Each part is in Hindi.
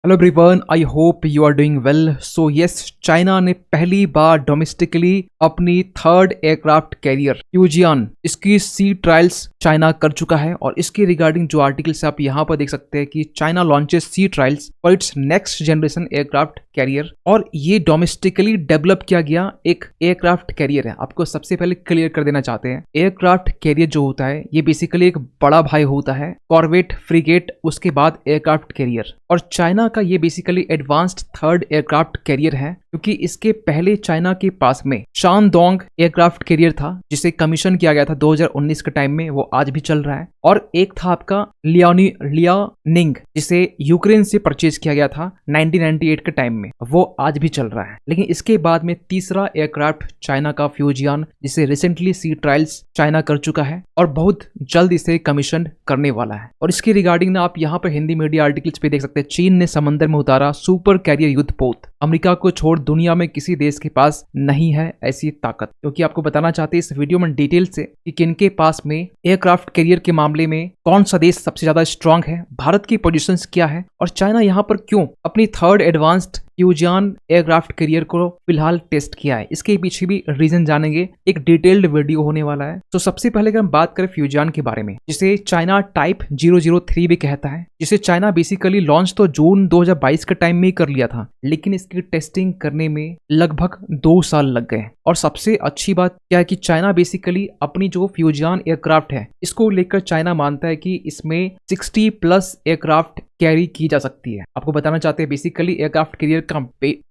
Hello everyone, I hope you are doing well. So yes, China ने पहली बार डोमेस्टिकली अपनी थर्ड एयरक्राफ्ट कैरियर फ्यूजियन इसकी सी ट्रायल्स चाइना कर चुका है। और इसके रिगार्डिंग जो आर्टिकल्स आप यहाँ पर देख सकते हैं कि China launches sea trials for its next generation aircraft carrier. और ये डोमेस्टिकली डेवलप किया गया एक एयरक्राफ्ट कैरियर है। आपको सबसे पहले क्लियर कर देना चाहते हैं, एयरक्राफ्ट कैरियर जो होता है ये बेसिकली एक बड़ा भाई होता है, कॉर्वेट, फ्रिगेट, उसके बाद एयरक्राफ्ट कैरियर। और चाइना का ये basically advanced third aircraft career है, क्योंकि इसके पहले चाइना के पास में शानडोंग एयरक्राफ्ट कैरियर था जिसे कमीशन किया गया था 2019 के टाइम में, वो आज भी चल रहा है। और एक था आपका लियानिंग जिसे यूक्रेन से परचेज किया गया था 1998 के टाइम में, वो आज भी चल रहा है। लेकिन इसके बाद में तीसरा एयरक्राफ्ट चाइना का फ्यूजियन, जिसे रिसेंटली सी ट्रायल्स चाइना कर चुका है और बहुत जल्द इसे कमीशन करने वाला है। और इसकी रिगार्डिंग ना आप यहाँ पर हिंदी मीडिया आर्टिकल्स पे देख सकते हैं, चीन ने समंदर में उतारा सुपर कैरियर युद्धपोत, अमेरिका को छोड़ दुनिया में किसी देश के पास नहीं है ऐसी ताकत। क्योंकि आपको बताना चाहते हैं इस वीडियो में डिटेल से कि किनके पास में एयरक्राफ्ट कैरियर के मामले में कौन सा देश सबसे ज्यादा स्ट्रांग है, भारत की पोजीशंस क्या है और चाइना यहाँ पर क्यों अपनी third advanced Fujian aircraft carrier को फिलहाल टेस्ट किया है। इसके पीछे भी रीजन जानेंगे, एक डिटेल्ड वीडियो होने वाला है। तो सबसे पहले अगर हम बात करें फ्यूजियन के बारे में, जिसे चाइना टाइप 003 भी कहता है, जिसे चाइना बेसिकली लॉन्च तो जून 2022 के टाइम में ही कर लिया था, लेकिन इसकी टेस्टिंग करने में लगभग 2 साल लग गए। और सबसे अच्छी बात क्या है कि चाइना बेसिकली अपनी जो फ्यूजियन एयरक्राफ्ट है इसको लेकर चाइना मानता है कि इसमें 60+ एयरक्राफ्ट कैरी की जा सकती है। आपको बताना चाहते हैं बेसिकली एयरक्राफ्ट कैरियर का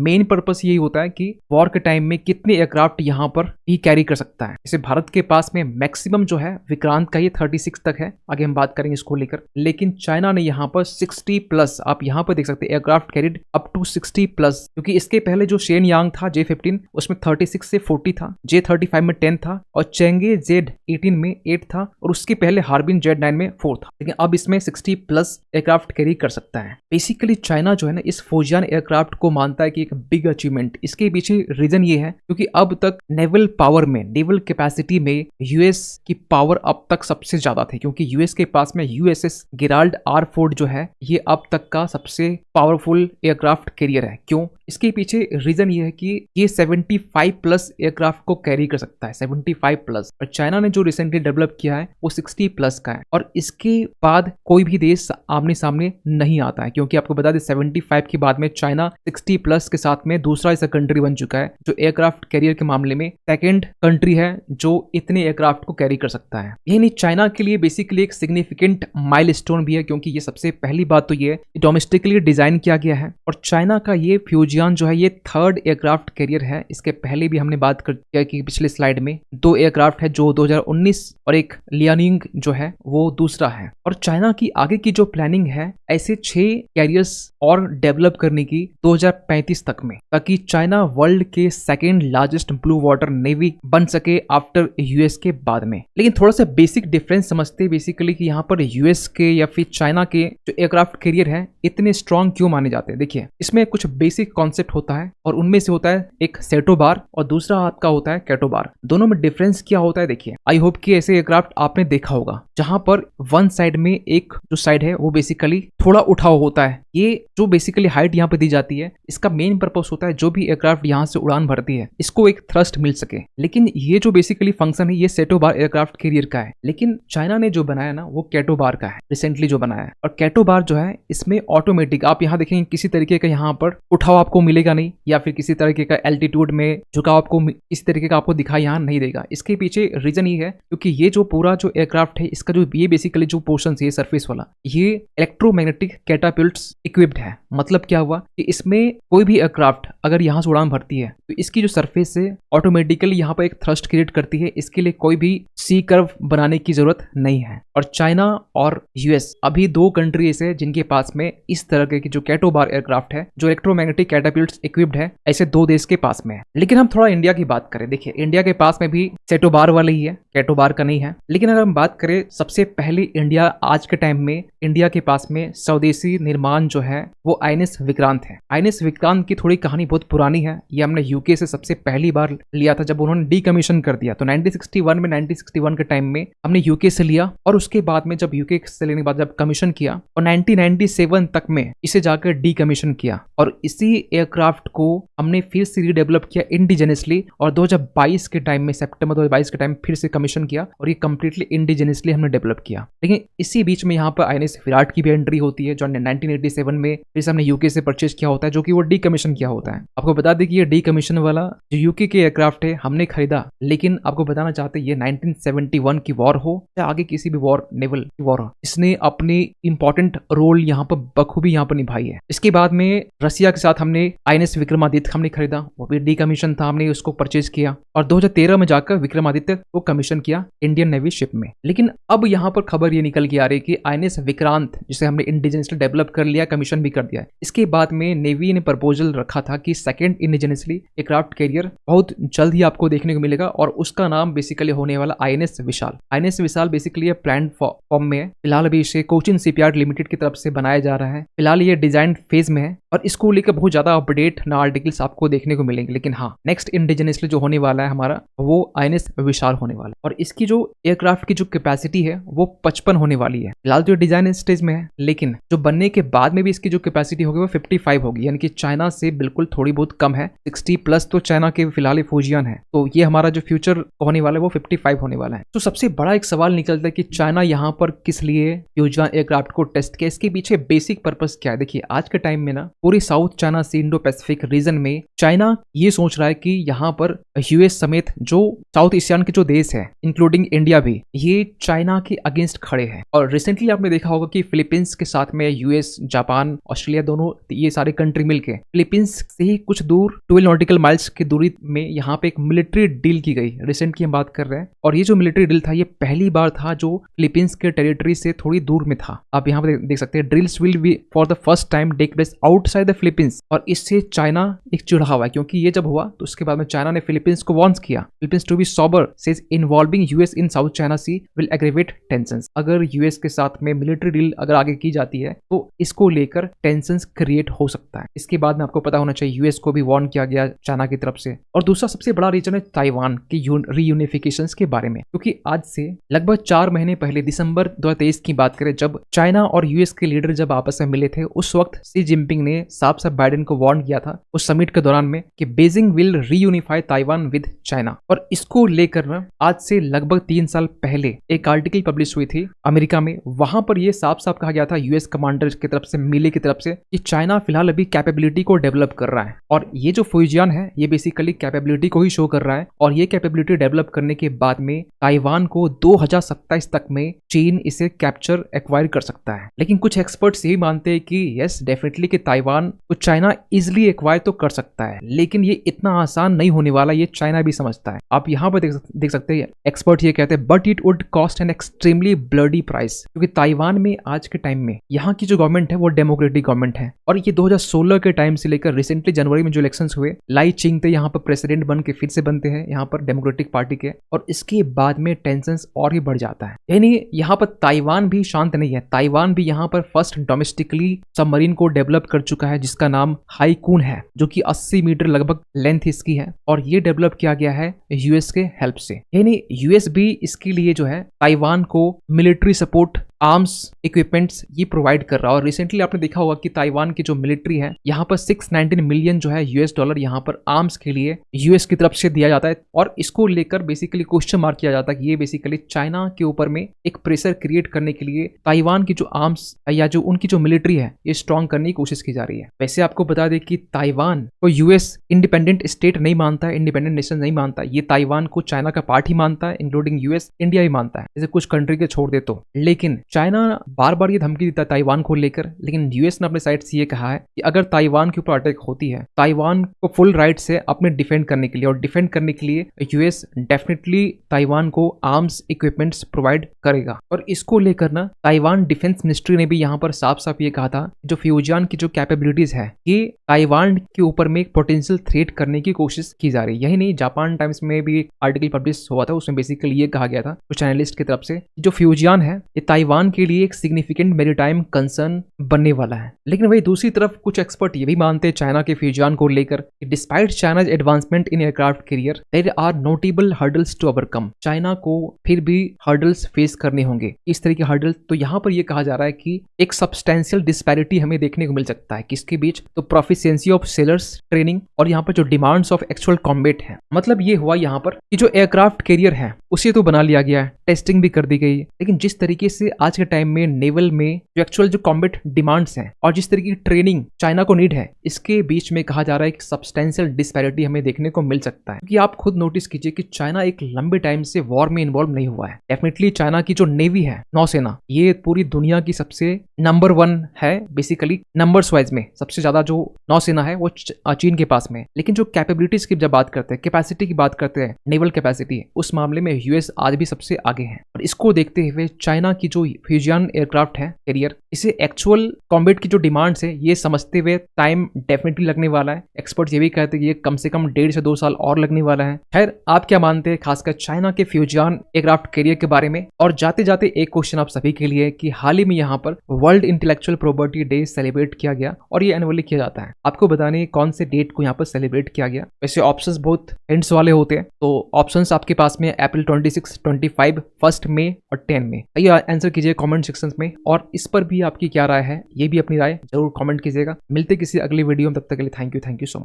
मेन पर्पस यही होता है कि वॉर के टाइम में कितने एयरक्राफ्ट यहाँ पर ही कैरी कर सकता है। जैसे भारत के पास में मैक्सिमम जो है विक्रांत का ये 36 तक है, आगे हम बात करेंगे इसको लेकर। लेकिन चाइना ने यहाँ पर 60+, आप यहाँ पर देख सकते हैं एयरक्राफ्ट कैरिड अप टू 60+, क्योंकि इसके पहले जो शेन यांग था J-15 उसमें 36 से 40 था, J-35 में 10 था और चेंगे Z-18 में 8 था और उसके पहले हार्बिन Z-9 में 4 था। लेकिन अब इसमें 60+ एयरक्राफ्ट कैरी कर सकता है। बेसिकली चाइना जो है ना इस फ्यूजियन एयरक्राफ्ट को मानता है कि एक बिग अचीवमेंट। इसके पीछे रीजन ये है क्योंकि अब तक नेवल पावर में, नेवल कैपेसिटी में यूएस की पावर अब तक सबसे ज्यादा थी, क्योंकि यूएस के पास में USS गेराल्ड R. फोर्ड जो है ये अब तक का सबसे पावरफुल एयरक्राफ्ट कैरियर है। क्यों? इसके पीछे रीजन ये है कि ये 75+ एयरक्राफ्ट को कैरी कर सकता है, 75+। और चाइना ने जो रिसेंटली डेवलप किया है वो 60+ का है। और इसके बाद कोई भी देश आमने सामने नहीं आता है, क्योंकि आपको बता दें 75 के बाद में चाइना 60+ के साथ में दूसरा ऐसा कंट्री बन चुका है जो एयरक्राफ्ट कैरियर के मामले में सेकेंड कंट्री है जो इतने एयरक्राफ्ट को कैरी कर सकता है। यही नहीं, चाइना के लिए बेसिकली एक सिग्निफिकेंट माइलस्टोन भी है, क्योंकि ये सबसे पहली बात तो ये डोमेस्टिकली डिजाइन किया गया है। और चाइना का ये फ्यूजियन जो है ये थर्ड एयरक्राफ्ट कैरियर है। इसके पहले भी हमने बात कर कि पिछले स्लाइड में 2 एयरक्राफ्ट है जो 2019 और एक लियानिंग जो है वो दूसरा है। और चाइना की आगे की जो प्लानिंग है ऐसे 6 कैरियर्स और डेवलप करने की 2035 तक में, ताकि चाइना वर्ल्ड के second largest blue water navy बन सके आफ्टर यूएस के बाद में। लेकिन थोड़ा सा बेसिक डिफरेंस समझते हैं बेसिकली कि यहाँ पर यूएस के या फिर चाइना के जो एयरक्राफ्ट कैरियर है इतने स्ट्रॉन्ग क्यों माने जाते हैं। देखिए, इसमें कुछ बेसिक कॉन्सेप्ट होता है और उनमें से होता है एक सेटोबार और दूसरा आपका होता है कैटोबार। दोनों में डिफरेंस क्या होता है देखिए, आई होप कि ऐसे एयरक्राफ्ट आपने देखा होगा जहां पर वन साइड में एक जो साइड है वो बेसिकली थोड़ा उठाव होता है। ये जो बेसिकली हाइट यहाँ पे दी जाती है इसका मेन पर्पस होता है जो भी एयरक्राफ्ट यहाँ से उड़ान भरती है इसको एक थ्रस्ट मिल सके। लेकिन ये जो बेसिकली फंक्शन है ये सेटोबार एयरक्राफ्ट कैरियर का है, लेकिन चाइना ने जो बनाया ना वो कैटोबार का है, रिसेंटली जो बनाया है। और कैटोबार जो है इसमें ऑटोमेटिक आप यहाँ देखेंगे किसी तरीके का यहाँ पर उठाव आपको मिलेगा नहीं, या फिर किसी तरीके का एल्टीट्यूड में झुकाव आपको इस तरीके का आपको दिखाई यहाँ नहीं देगा। इसके पीछे रीजन ये है क्योंकि ये जो पूरा जो एयरक्राफ्ट है इसका जो ये बेसिकली जो पोर्शन है सरफेस वाला ये इलेक्ट्रोमैग्नेटिक कैटापिल्ट्स इक्विप्ड है। मतलब क्या हुआ कि इसमें कोई भी एयरक्राफ्ट अगर यहाँ से उड़ान भरती है तो इसकी जो सरफेस है ऑटोमेटिकली यहाँ पर एक थ्रस्ट क्रिएट करती है। इसके लिए कोई भी सी कर्व बनाने की जरूरत नहीं है। और चाइना और यूएस अभी 2 कंट्री ऐसे जिनके पास में इस तरह के जो कैटोबार एयरक्राफ्ट है जो इलेक्ट्रोमैग्नेटिक कैटापिल्ट्स इक्विप्ड है, ऐसे 2 देश के पास में है। लेकिन हम थोड़ा इंडिया की बात करें, देखिए इंडिया के पास में भी सेटोबार वाले ही है, कैटोबार का नहीं है। लेकिन अगर हम बात करें सबसे पहले इंडिया आज के टाइम में इंडिया के पास में स्वदेशी निर्माण जो है वो INS विक्रांत है। INS विक्रांत की थोड़ी कहानी बहुत पुरानी है। ये हमने यूके से सबसे पहली बार लिया था जब उन्होंने डीकमीशन कर दिया। तो 1961 में 1961 के टाइम में हमने यूके से लिया और उसके बाद में जब यूके से लेने के बाद जब कमीशन किया और 1997 तक में इसे जाकर डीकमीशन किया और इसी एयरक्राफ्ट को हमने फिर से रीडेवलप किया इंडिजेनसली और 2022 के टाइम में सितंबर 2022 के टाइम फिर से कमीशन किया और ये कंप्लीटली इंडिजेनसली हमने डेवलप किया। लेकिन इसी बीच में यहाँ पर INS विराट की भी एंट्री होती है जो 1987 में फिर से हमने यूके से परचेज किया होता है, जो कि वो डीकमीशन किया होता है। आपको बता दें कि ये डीकमीशन वाला जो यूके के एयरक्राफ्ट है हमने खरीदा, लेकिन आपको बताना चाहते हैं ये 1971 की वॉर हो या आगे किसी भी वॉर, नेवल की वॉर हो, इसने अपनी इंपॉर्टेंट रोल यहाँ पर बखूबी यहाँ पर निभाई है। इसके बाद में रसिया के साथ हमने INS विक्रमादित्य हमने खरीदा, वो भी डीकमीशन था, हमने उसको परचेज किया और 2013 में जाकर विक्रमादित्य को कमीशन किया इंडियन नेवी शिप में। लेकिन अब यहाँ पर खबर ये निकल के आ रही है कि INS विक्रांत जिसे हमने इंडिजिनसली डेवलप कर लिया, कमीशन भी कर दिया, इसके बाद में नेवी ने प्रपोजल रखा था कि सेकंड इंडिजिनसली एयरक्राफ्ट कैरियर बहुत जल्द ही आपको देखने को मिलेगा और उसका नाम बेसिकली होने वाला INS विशाल। INS विशाल बेसिकली प्लान फॉर्म में है। फिलहाल अभी इसे कोचिन शिपयार्ड लिमिटेड की तरफ से बनाया जा रहा है। फिलहाल ये डिजाइन फेज में है और इसको लेकर बहुत ज्यादा अपडेट ना आर्टिकल्स आपको देखने को मिलेंगे। लेकिन हाँ, नेक्स्ट इंडिजिनसली जो होने वाला है हमारा वो INS विशाल होने वाला है और इसकी जो एयरक्राफ्ट की जो कैपेसिटी है वो 55 होने वाली है। फिलहाल तो डिजाइन स्टेज में है, लेकिन जो बनने के बाद में भी इसकी जो कैपेसिटी होगी वो 55 होगी, यानी कि चाइना से बिल्कुल थोड़ी बहुत कम है। 60 प्लस तो चाइना के फिलहाल फ्यूजियन है, तो ये हमारा जो फ्यूचर होने वाला है वो 55 होने वाला है। तो सबसे बड़ा एक सवाल निकलता है कि चाइना यहाँ पर किस लिए फ्यूजियन एयरक्राफ्ट को टेस्ट किया, इसके पीछे बेसिक पर्पस क्या है। देखिए आज के टाइम में ना पूरी साउथ चाइना सी इंडो पैसिफिक रीजन में चाइना ये सोच रहा है कि यहाँ पर यूएस समेत जो साउथ एशियन के जो देश है इंक्लूडिंग इंडिया भी, ये चाइना के अगेंस्ट खड़े हैं। और रिसेंटली आपने देखा होगा कि फिलीपींस के साथ में यूएस, जापान, ऑस्ट्रेलिया दोनों ये सारे कंट्री मिलके फिलीपींस से ही कुछ दूर 12 नॉटिकल माइल्स की दूरी में यहाँ पे एक मिलिट्री डील की गई। रिसेंट की हम बात कर रहे हैं और ये जो मिलिट्री डील था ये पहली बार था जो फिलीपींस के टेरिटरी से थोड़ी दूर में था। आप यहाँ पे देख सकते हैं drills will be for the first time take place outside the Philippines और इससे चाइना एक चिढ़ा हुआ है, क्योंकि ये जब हुआ तो उसके बाद में चाइना ने फिलीपींस को वार्न किया, Philippines to be sober says involving US in South China sea will aggravate tensions. अगर यूएस के साथ में मिलिट्री डील अगर आगे की जाती है तो इसको लेकर टेंशंस क्रिएट हो सकता है। इसके बाद में आपको पता होना चाहिए यूएस को भी वार्न किया गया चाइना की तरफ से। और दूसरा सबसे बड़ा रीजन है ताइवान की रीयूनिफिकेशन के बारे में, क्योंकि आज से लगभग 4 महीने पहले दिसंबर 2023 की बात करें जब चाइना और यूएस के लीडर जब आपस में मिले थे, उस वक्त शी जिनपिंग ने साफ साफ बाइडेन को वार्न किया था उस समिट के दौरान में कि Beijing will reunify Taiwan with China. और इसको लेकर ना आज से लगभग 3 साल पहले एक आर्टिकल पब्लिश हुई थी अमेरिका में, वहां पर यह साफ साफ कहा गया था यूएस कमांडर की तरफ से, मिले की तरफ से, कि चाइना फिलहाल अभी कैपेबिलिटी को डेवलप कर रहा है और ये जो फ्यूजियन है ये बेसिकली कैपेबिलिटी को ही शो कर रहा है और ये कैपेबिलिटी डेवलप करने के बाद में ताइवान को 2027 तक में चीन इसे कैप्चर एक्वायर कर सकता है। लेकिन कुछ एक्सपर्ट्स यही मानते हैं कि यस डेफिनेटली कि ताइवान को चाइना इजिली एक्वायर तो कर सकता है, लेकिन ये इतना आसान नहीं होने वाला, ये चाइना भी समझता है। आप यहाँ पर देख सकते हैं एक्सपर्ट ये कहते हैं but it would cost an extremely bloody price, क्योंकि ताइवान में आज के टाइम में यहाँ की जो गवर्नमेंट है वो डेमोक्रेटिक गवर्नमेंट है और ये 2016 के टाइम से लेकर रिसेंटली जनवरी में जो इलेक्शंस हुए, लाई चिंगते यहाँ पर प्रेसिडेंट बन के फिर से बनते हैं यहाँ पर डेमोक्रेटिक पार्टी के, और इसके बाद में टेंशंस और भी बढ़ जाता है। यानी यहाँ पर ताइवान भी शांत नहीं है। ताइवान भी यहाँ पर फर्स्ट डोमेस्टिकली सबमरीन को डेवलप कर चुका है जिसका नाम हाईकून है, जो कि 80 मीटर लगभग लेंथ इसकी है और ये डेवलप किया गया है यूएस के हेल्प से। यानी यूएस भी इसके लिए जो है ताइवान को मिलिट्री सपोर्ट, आर्म्स, इक्विपमेंट्स ये प्रोवाइड कर रहा है। और रिसेंटली आपने देखा होगा कि ताइवान की जो मिलिट्री है यहाँ पर 619 मिलियन जो है यूएस डॉलर यहाँ पर आर्म्स के लिए यूएस की तरफ से दिया जाता है और इसको लेकर बेसिकली क्वेश्चन मार्क किया जाता है कि ये बेसिकली चाइना के ऊपर में एक प्रेशर क्रिएट करने के लिए ताइवान की जो आर्म्स या जो उनकी जो मिलिट्री है ये स्ट्रॉन्ग करने की कोशिश की जा रही है। वैसे आपको बता दें कि ताइवान को यूएस इंडिपेंडेंट स्टेट नहीं मानता है, इंडिपेंडेंट नेशन नहीं मानता, ये ताइवान को चाइना का पार्ट ही मानता है, इंक्लूडिंग यूएस, इंडिया भी मानता है, जैसे कुछ कंट्री के छोड़ दे तो। लेकिन चाइना बार बार ये धमकी देता है ताइवान को लेकर, लेकिन यूएस ने अपने साइड से ये कहा है कि अगर ताइवान के ऊपर अटैक होती है, ताइवान को फुल राइट है अपने डिफेंड करने के लिए, और डिफेंड करने के लिए यूएस डेफिनेटली ताइवान को आर्म्स इक्विपमेंट्स प्रोवाइड करेगा। और इसको लेकर ना ताइवान डिफेंस मिनिस्ट्री ने भी यहाँ पर साफ साफ ये कहा था जो फ्यूजियन की जो कैपेबिलिटीज है ये ताइवान के ऊपर में एक पोटेंशियल थ्रेट करने की कोशिश की जा रही है। यही नहीं, जापान टाइम्स में भी एक आर्टिकल पब्लिश हुआ था, उसमें बेसिकली ये कहा गया था कुछ एनालिस्ट की तरफ से जो फ्यूजियन है ये ताइवान के लिए एक सिग्निफिकेंट मैरीटाइम कंसर्न बनने बनने वाला है। लेकिन वही दूसरी तरफ कुछ एक्सपर्ट ये भी मानते हैं चाइना के फ्यूजियन को लेकर कि despite China's advancement in aircraft carrier there are notable hurdles to overcome. China को फिर भी हर्डल्स फेस करने होंगे। इस तरह के हर्डल्स तो यहाँ पर यह कहा जा रहा है कि एक सब्सटेंशियल डिस्पैरिटी हमें देखने को मिल सकता है किसके बीच, तो प्रोफिशिएंसी ऑफ सेलर्स ट्रेनिंग और यहाँ पर जो डिमांड्स ऑफ एक्चुअल कॉम्बैट है। मतलब ये हुआ यहाँ पर कि जो एयरक्राफ्ट कैरियर है उसे तो बना लिया गया है, टेस्टिंग भी कर दी गई है, लेकिन जिस तरीके से आज के टाइम में नेवल में जो एक्चुअल जो कॉम्बैट डिमांड्स हैं और जिस तरीके की ट्रेनिंग चाइना को नीड है, इसके बीच में कहा जा रहा है कि सब्सटेंशियल डिस्पैरिटी हमें देखने को मिल सकता है। क्योंकि आप खुद नोटिस कीजिए कि चाइना एक लंबे टाइम से वॉर में इन्वॉल्व नहीं हुआ है। डेफिनेटली चाइना की जो नेवी है, नौसेना, ये पूरी दुनिया की सबसे नंबर 1 है। बेसिकली नंबर्स वाइज में सबसे ज्यादा जो नौसेना है वो चीन के पास में। लेकिन जो कैपेबिलिटीज की जब बात करते हैं, कैपेसिटी की बात करते हैं, नेवल कैपेसिटी, उस मामले में यूएस आज भी सबसे आगे है। और इसको देखते हुए चाइना की जो फ्यूजियन एयरक्राफ्ट है कैरियर, इसे एक्चुअल कॉम्बैट की जो डिमांड्स है ये समझते हुए टाइम डेफिनेटली लगने वाला है। एक्सपर्ट्स ये भी कहते हैं कि ये कम से कम 1.5 से 2 साल और लगने वाला है। खैर, आप क्या मानते हैं खासकर चाइना के फ्यूजियन एयरक्राफ्ट कैरियर के बारे में? और जाते जाते एक क्वेश्चन आप सभी के लिए कि हाल ही में यहाँ पर world intellectual property day celebrate किया गया और ये एनुअली किया जाता है। आपको बताने कौन से डेट को यहाँ पर सेलिब्रेट किया गया। वैसे ऑप्शंस बहुत हिंट्स वाले होते हैं, तो ऑप्शंस आपके पास में अप्रैल 26, 25, 1 मई और 10 मई। आइए आंसर कीजिए कमेंट सेक्शन में, और इस पर भी आपकी क्या राय है ये भी अपनी राय जरूर कमेंट कीजिएगा। मिलते किसी अगली वीडियो में, तब तक के लिए थैंक यू सो मच।